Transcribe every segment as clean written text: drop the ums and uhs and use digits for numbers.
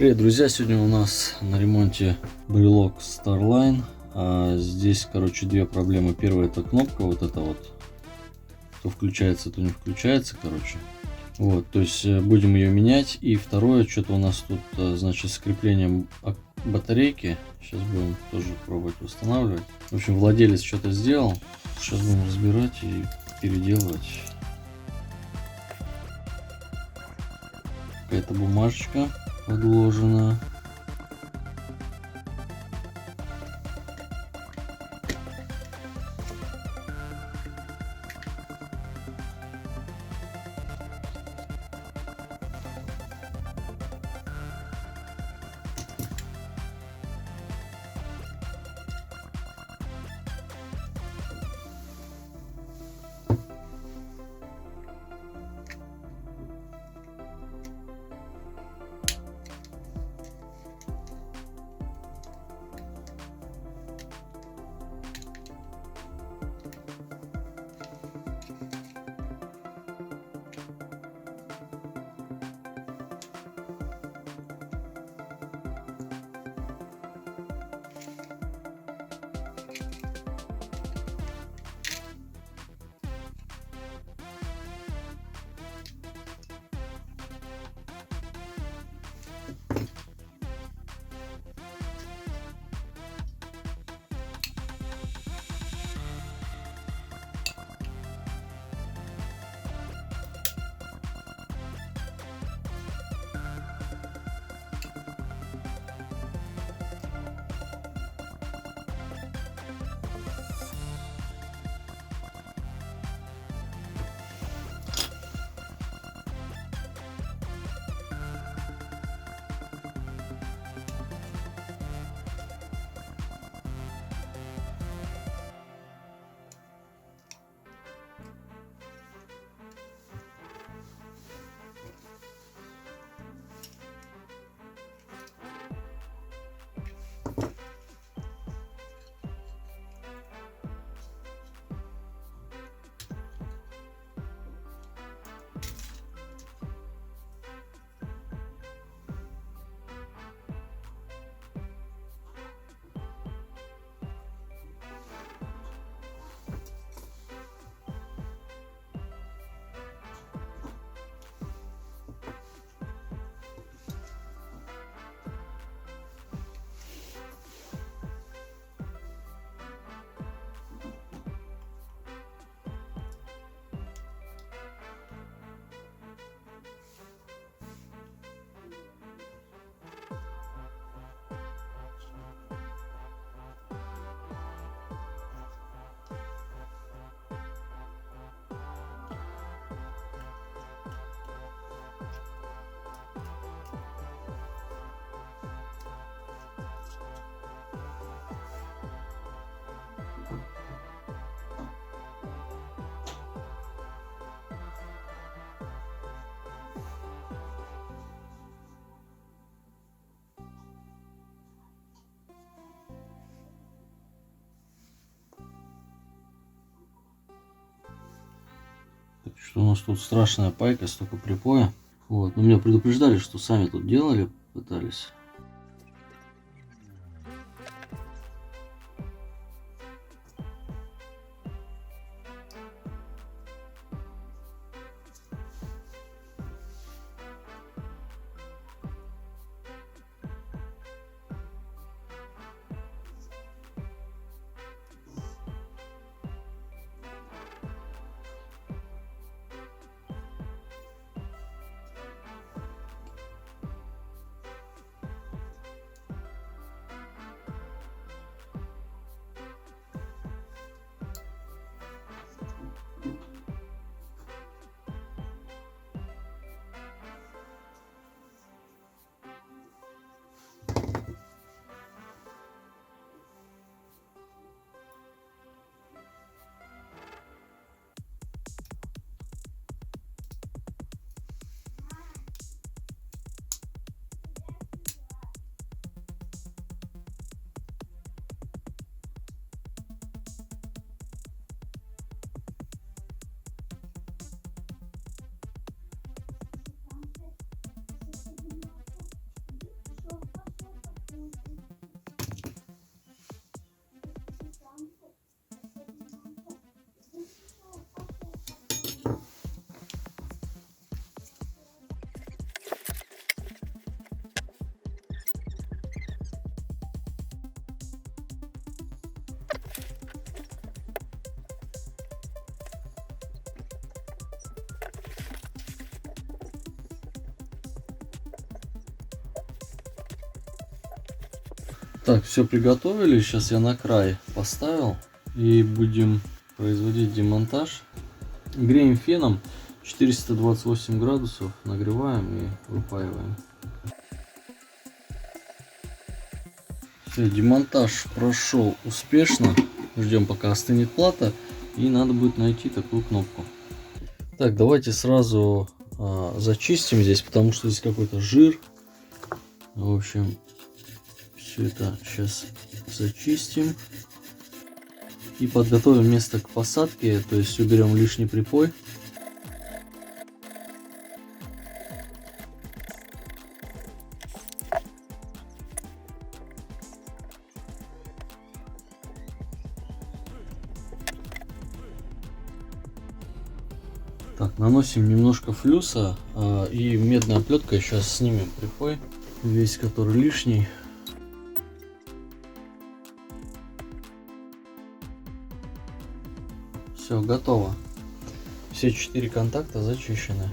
Привет, друзья! Сегодня у нас на ремонте брелок Starline. Здесь, короче, две проблемы. Первая — это кнопка вот эта вот. То включается, то не включается, короче. Вот, то есть будем ее менять. И второе, что-то у нас тут, значит, с креплением батарейки. Сейчас будем тоже пробовать восстанавливать. В общем, владелец что-то сделал. Сейчас будем разбирать и переделывать. Какая-то бумажечка подложена. Что у нас тут страшная пайка, столько припоя. Вот, но меня предупреждали, что сами тут делали, пытались. Так, все приготовили. Сейчас я на край поставил. И будем производить демонтаж. Греем феном 428 градусов. Нагреваем и выпаиваем. Все, демонтаж прошел успешно. Ждем, пока остынет плата. И надо будет найти такую кнопку. Так, давайте сразу зачистим здесь, потому что здесь какой-то жир. В общем, все это сейчас зачистим. И подготовим место к посадке, то есть уберем лишний припой. Так, наносим немножко флюса и медной оплеткой сейчас снимем припой, весь который лишний. Все, готово. Все 4 контакта зачищены.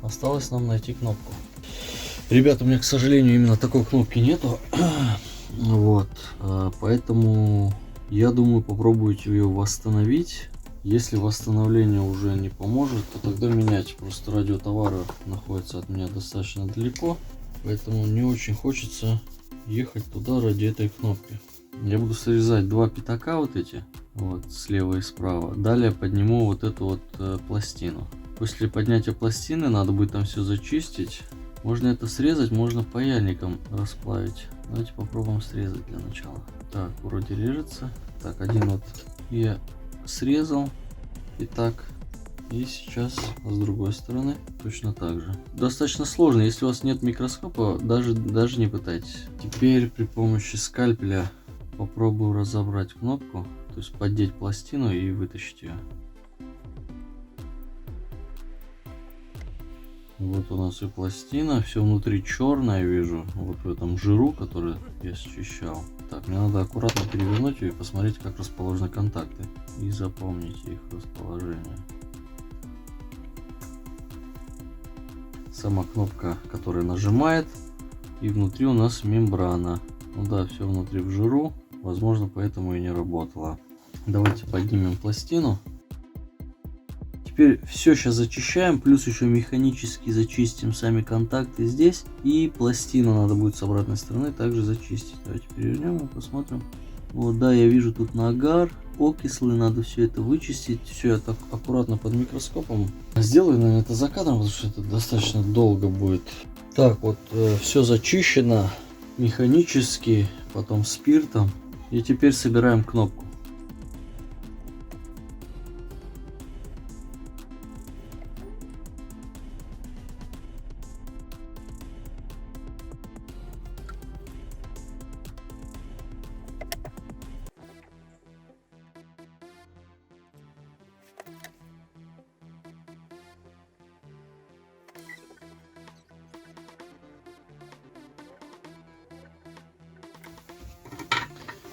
Осталось нам найти кнопку. Ребята, у меня, к сожалению, именно такой кнопки нету. Вот, поэтому я думаю, попробуйте ее восстановить. Если восстановление уже не поможет, то тогда менять. Просто радиотовары находятся от меня достаточно далеко, поэтому не очень хочется ехать туда ради этой кнопки. Я буду срезать 2 пятака вот эти, вот слева и справа. Далее подниму вот эту вот пластину. После поднятия пластины надо будет там все зачистить. Можно это срезать, можно паяльником расплавить. Давайте попробуем срезать для начала. Так, вроде режется. Так, один вот я срезал. Итак, и сейчас с другой стороны точно так же. Достаточно сложно, если у вас нет микроскопа, даже не пытайтесь. Теперь при помощи скальпеля попробую разобрать кнопку, то есть поддеть пластину и вытащить ее. Вот у нас и пластина, все внутри черное вижу, вот в этом жиру, который я счищал. Так, мне надо аккуратно перевернуть ее и посмотреть, как расположены контакты, и запомнить их расположение. Сама кнопка, которая нажимает, и внутри у нас мембрана. Ну да, все внутри в жиру, возможно, поэтому и не работала. Давайте поднимем пластину. Теперь все сейчас зачищаем, плюс еще механически зачистим сами контакты здесь. И пластину надо будет с обратной стороны также зачистить. Давайте перевернем и посмотрим. Вот, да, я вижу тут нагар, окислы, надо все это вычистить. Все я так аккуратно под микроскопом сделаю, наверное, это за кадром, потому что это достаточно долго будет. Так, вот все зачищено механически, потом спиртом. И теперь собираем кнопку.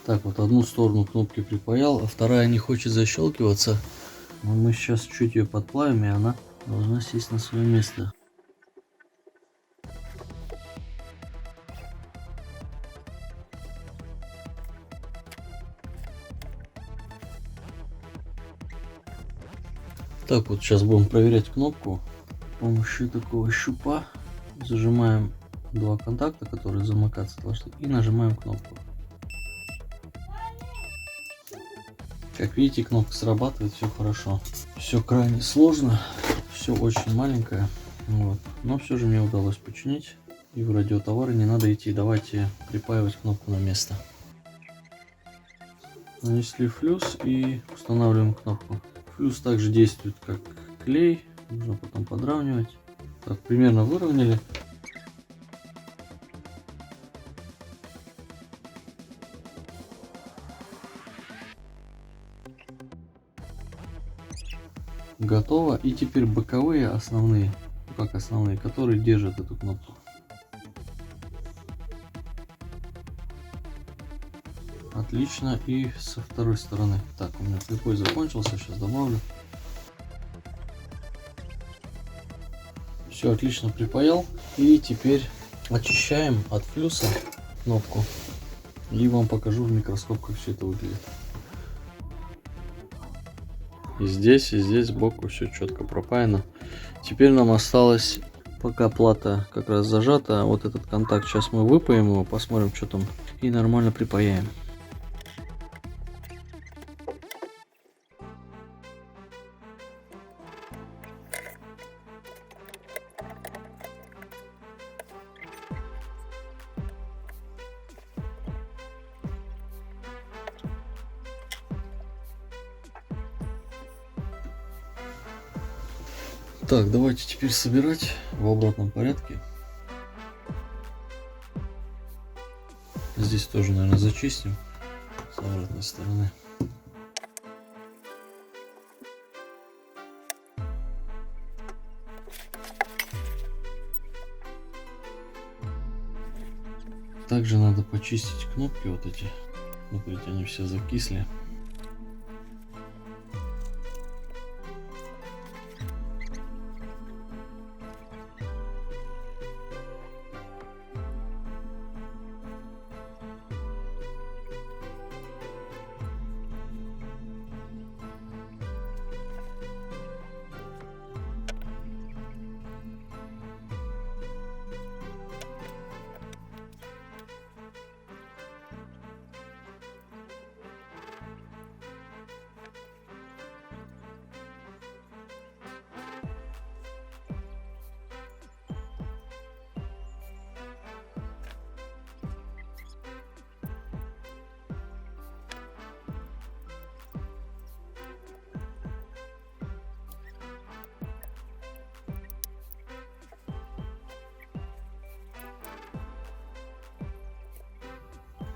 Так, вот одну сторону кнопки припаял, а вторая не хочет защелкиваться. Но мы сейчас чуть ее подплавим, и она должна сесть на свое место. Так, вот сейчас будем проверять кнопку с помощью такого щупа. Зажимаем 2 контакта, которые замыкаться должны, и нажимаем кнопку. Как видите, кнопка срабатывает, все хорошо. Все крайне сложно, все очень маленькое, вот. Но все же мне удалось починить. И в радиотовары не надо идти. Давайте припаивать кнопку на место. Нанесли флюс и устанавливаем кнопку. Флюс также действует как клей, нужно потом подравнивать. Так, примерно выровняли. Готово. И теперь боковые основные, как основные, которые держат эту кнопку. Отлично. И со второй стороны. Так, у меня припой закончился, сейчас добавлю. Все отлично припаял. И теперь очищаем от флюса кнопку. И вам покажу в микроскоп, как все это выглядит. И здесь сбоку все четко пропаяно. Теперь нам осталось, пока плата как раз зажата, вот этот контакт сейчас мы выпаем его, посмотрим, что там, и нормально припаяем. Так, давайте теперь собирать в обратном порядке. Здесь тоже, наверное, зачистим с обратной стороны. Также надо почистить кнопки вот эти. Смотрите, они все закисли.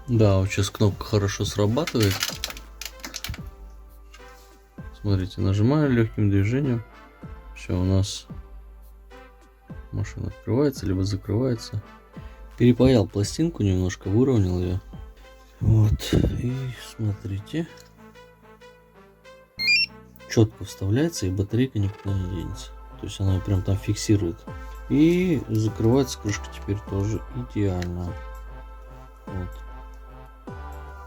Да, вот сейчас кнопка хорошо срабатывает. Смотрите, нажимаю легким движением. Все, у нас машина открывается, либо закрывается. Перепаял пластинку немножко, выровнял ее. Вот, и смотрите. Четко вставляется, и батарейка никуда не денется. То есть она прям там фиксирует. И закрывается крышка теперь тоже идеально. Вот.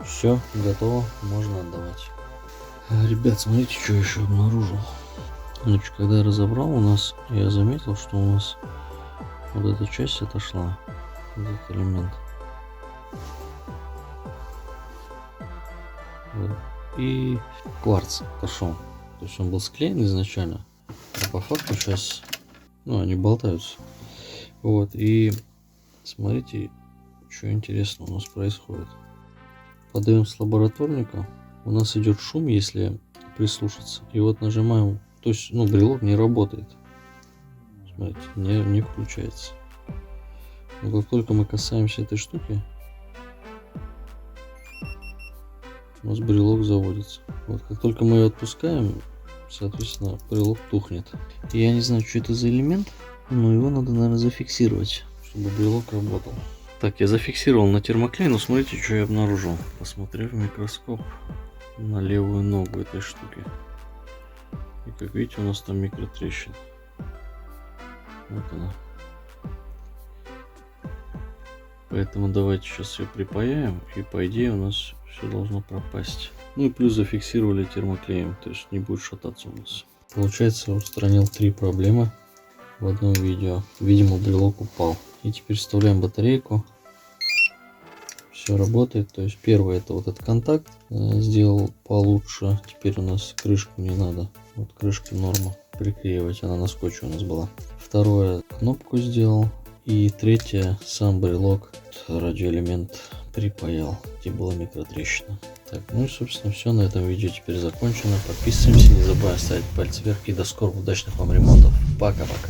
Все, готово, можно отдавать. Ребят, смотрите, что я еще обнаружил. Значит, когда я разобрал, я заметил, что у нас вот эта часть отошла, вот этот элемент. Вот. И кварц отошел. То есть он был склеен изначально, а по факту сейчас, они болтаются. Вот, и смотрите, что интересно у нас происходит. Подаем с лабораторника, у нас идет шум, если прислушаться. И вот нажимаем, то есть, брелок не работает. Смотрите, не включается. Но как только мы касаемся этой штуки, у нас брелок заводится. Вот как только мы ее отпускаем, соответственно, брелок тухнет. И я не знаю, что это за элемент, но его надо, наверное, зафиксировать, чтобы брелок работал. Так, я зафиксировал на термоклей, но смотрите, что я обнаружил. Посмотрев в микроскоп на левую ногу этой штуки. И как видите, у нас там микротрещина. Вот она. Поэтому давайте сейчас ее припаяем, и по идее у нас все должно пропасть. И плюс зафиксировали термоклеем, то есть не будет шататься у нас. Получается, я устранил 3 проблемы в одном видео. Видимо, брелок упал. И теперь вставляем батарейку. Все работает. То есть первый это вот этот контакт. Сделал получше. Теперь у нас крышку не надо. Вот крышка норма. Приклеивать. Она на скотче у нас была. Второе, кнопку сделал. И третье, сам брелок. Радиоэлемент припаял, где была микротрещина. Так, и собственно все на этом видео теперь закончено. Подписываемся, не забываем ставить пальцы вверх и до скорых удачных вам ремонтов. Пока-пока.